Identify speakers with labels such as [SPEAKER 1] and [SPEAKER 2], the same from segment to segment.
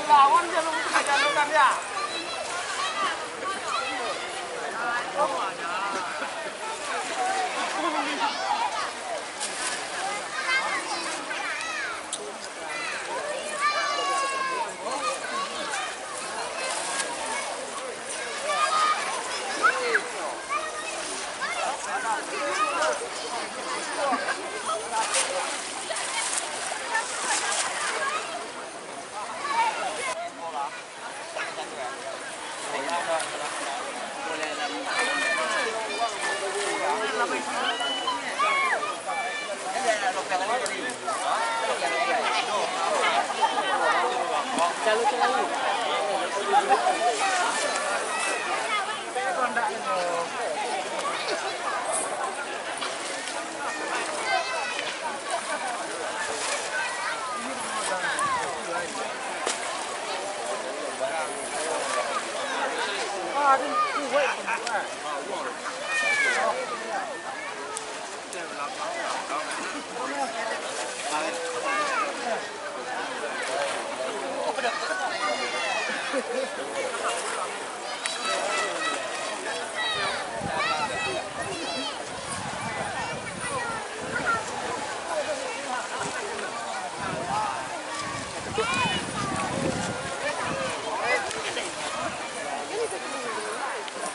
[SPEAKER 1] Lawan dia lu jalan ya.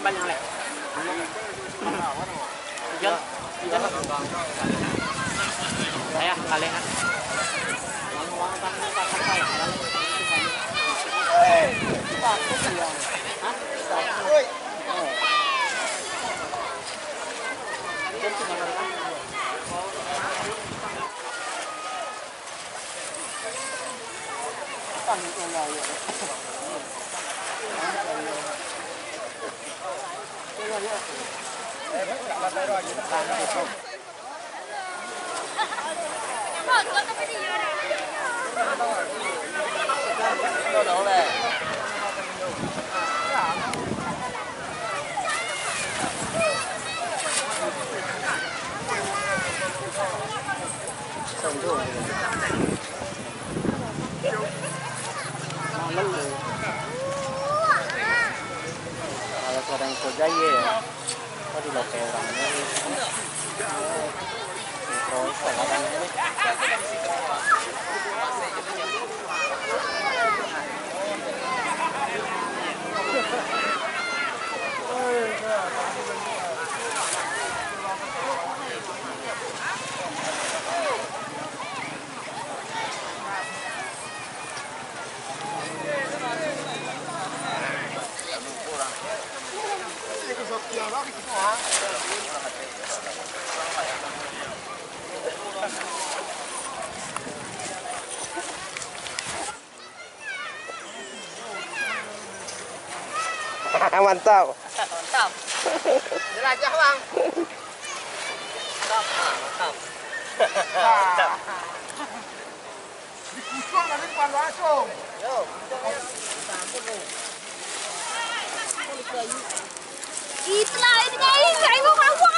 [SPEAKER 2] Banyak leh. Ikan. Saya kalian. Kalau orang kerja ya, kok di lokal orangnya terus sekarang ini
[SPEAKER 1] mantap.
[SPEAKER 2] mantap. Jelajah bang. Mantap. Mantap.
[SPEAKER 1] Dikusuk nanti depan langsung.
[SPEAKER 2] Yo.
[SPEAKER 3] Itulah ini kayu bawang.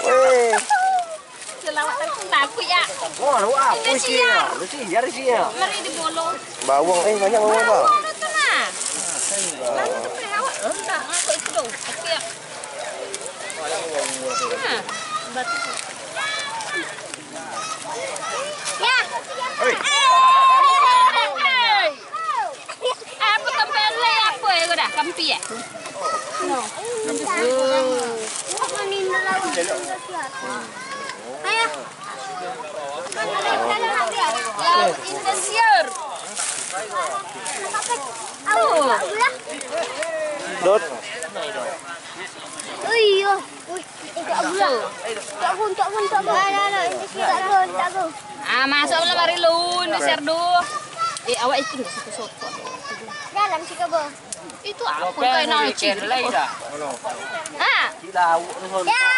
[SPEAKER 3] Selawatan takut ya.
[SPEAKER 1] Wah, lu apa sih ya? Lu sih jari sih ya.
[SPEAKER 3] Mari dibolong.
[SPEAKER 1] Bawang banyak bawang bang.
[SPEAKER 3] Bawang itu nah. Okey. Batu. Ya.
[SPEAKER 1] Oi.
[SPEAKER 3] Apa tempelai apa ya kau dah? Kampi ya? No. Ayo. Laut Indosiar. Oh.
[SPEAKER 2] Đốt.
[SPEAKER 4] Ui, tak gula. Tak pun. Tak pun.
[SPEAKER 3] Ah, masuk dalam mari lu Indosiar du. Awak itu satu.
[SPEAKER 4] Dalam si kabel.
[SPEAKER 3] Itu apa kau nak cik? Ha?
[SPEAKER 2] Lauk tu thôi.
[SPEAKER 4] Ya.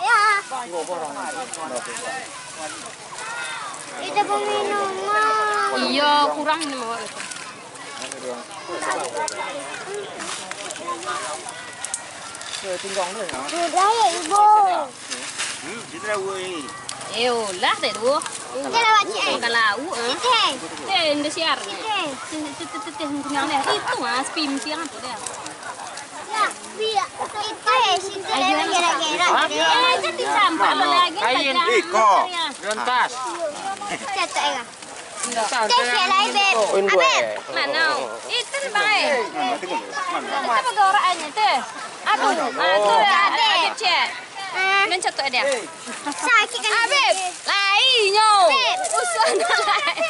[SPEAKER 4] Ya. Kita peminum.
[SPEAKER 3] Iya, kurang ni awak itu.
[SPEAKER 2] Rồi tinh gong nữa hả?
[SPEAKER 4] Sudah ya ibu.
[SPEAKER 1] Kita dah wei.
[SPEAKER 3] Lah deh tu.
[SPEAKER 4] Kita lewat cik.
[SPEAKER 3] Kalau
[SPEAKER 4] Kita.
[SPEAKER 3] Indosiar.
[SPEAKER 4] Kita.
[SPEAKER 3] Itu mas pim siang tu dia.
[SPEAKER 4] Ya, biar. Itu ya situ lewat kira-kira.
[SPEAKER 3] Jadi sampah lagi.
[SPEAKER 2] Kain.
[SPEAKER 1] Kau.
[SPEAKER 2] Rentas.
[SPEAKER 4] Cetak ya.
[SPEAKER 2] Rentas.
[SPEAKER 4] Cek lagi bet. Abet.
[SPEAKER 3] Mana? Itu baik. Kita pergerakannya tu. Aduh, tu ada cek. Mencetak dia.
[SPEAKER 4] Sakit kan?
[SPEAKER 3] Abib, lainnya. Usaha lain.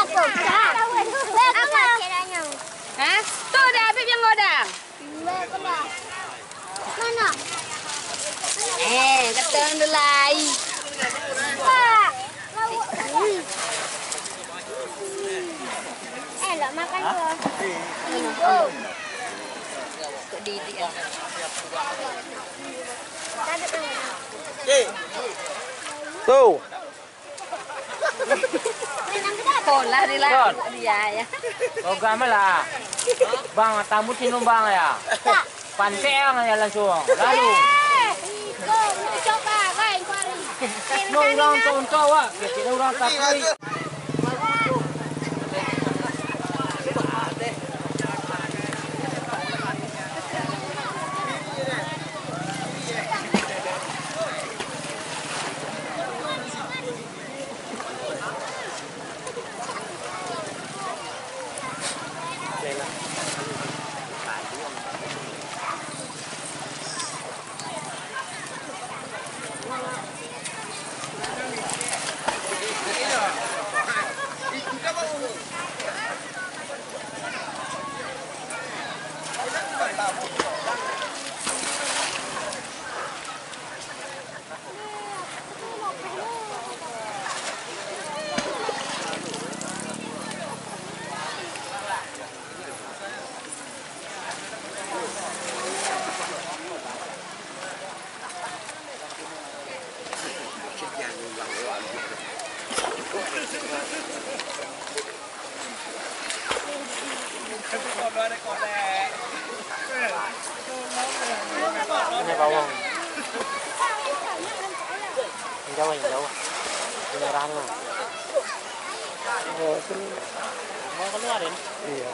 [SPEAKER 4] Apa caranya?
[SPEAKER 3] Hah? Tu dah Abib yang godang.
[SPEAKER 4] Mana?
[SPEAKER 3] Kata anda lain.
[SPEAKER 4] Pak. Nak makan dulu. Ibu.
[SPEAKER 3] Untuk didik.
[SPEAKER 2] Tu.
[SPEAKER 3] Pola dia lah. Dia ya.
[SPEAKER 2] Program lah. Bang, tamu tinumbang ya. Panteng ya langsung. Lalu.
[SPEAKER 4] Coba kan kuali.
[SPEAKER 2] Nong tahun kau ah. Kita orang tak kali. Ini bawang. Jauh. Beneran lah. Mau keluarin? Iya.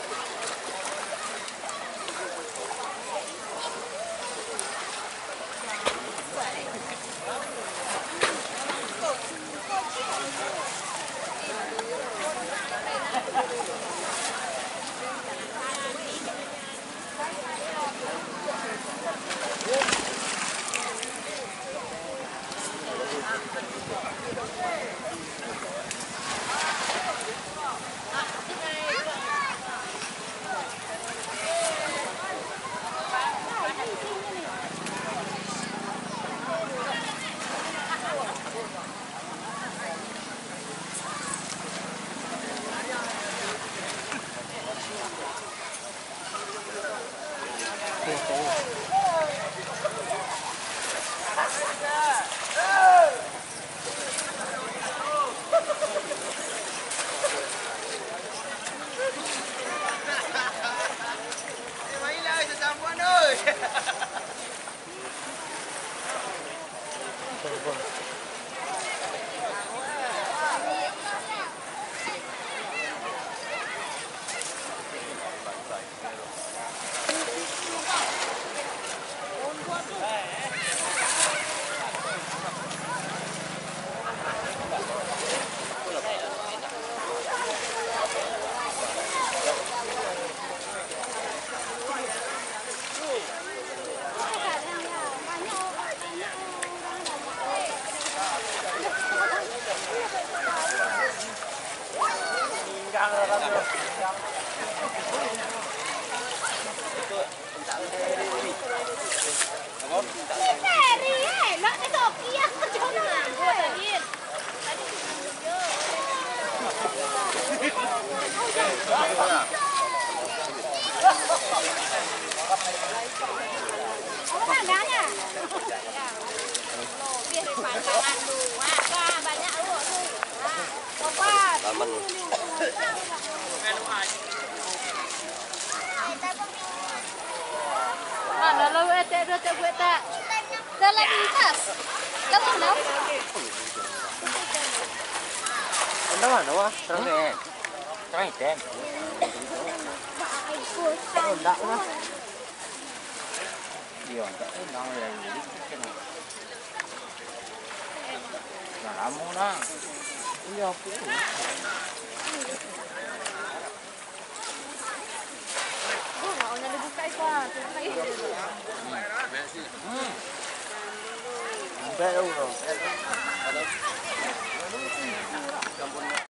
[SPEAKER 4] Nó cái đồ kia chỗ nào mua tự nhiên. Có bạn đá nha. Biar pandangan dulu. Wah, banyak lu. Coba.
[SPEAKER 5] Taman.
[SPEAKER 3] Mana lo ete do te bueta. Dalam tas. Dalam lo.
[SPEAKER 2] Ano ba? Terang eh. Terang item. Enggak lah. Iya, enggak yang ini. Nah, kamu nah. Iya, aku.
[SPEAKER 3] Maunya dibuka itu.
[SPEAKER 2] Sampai dulu.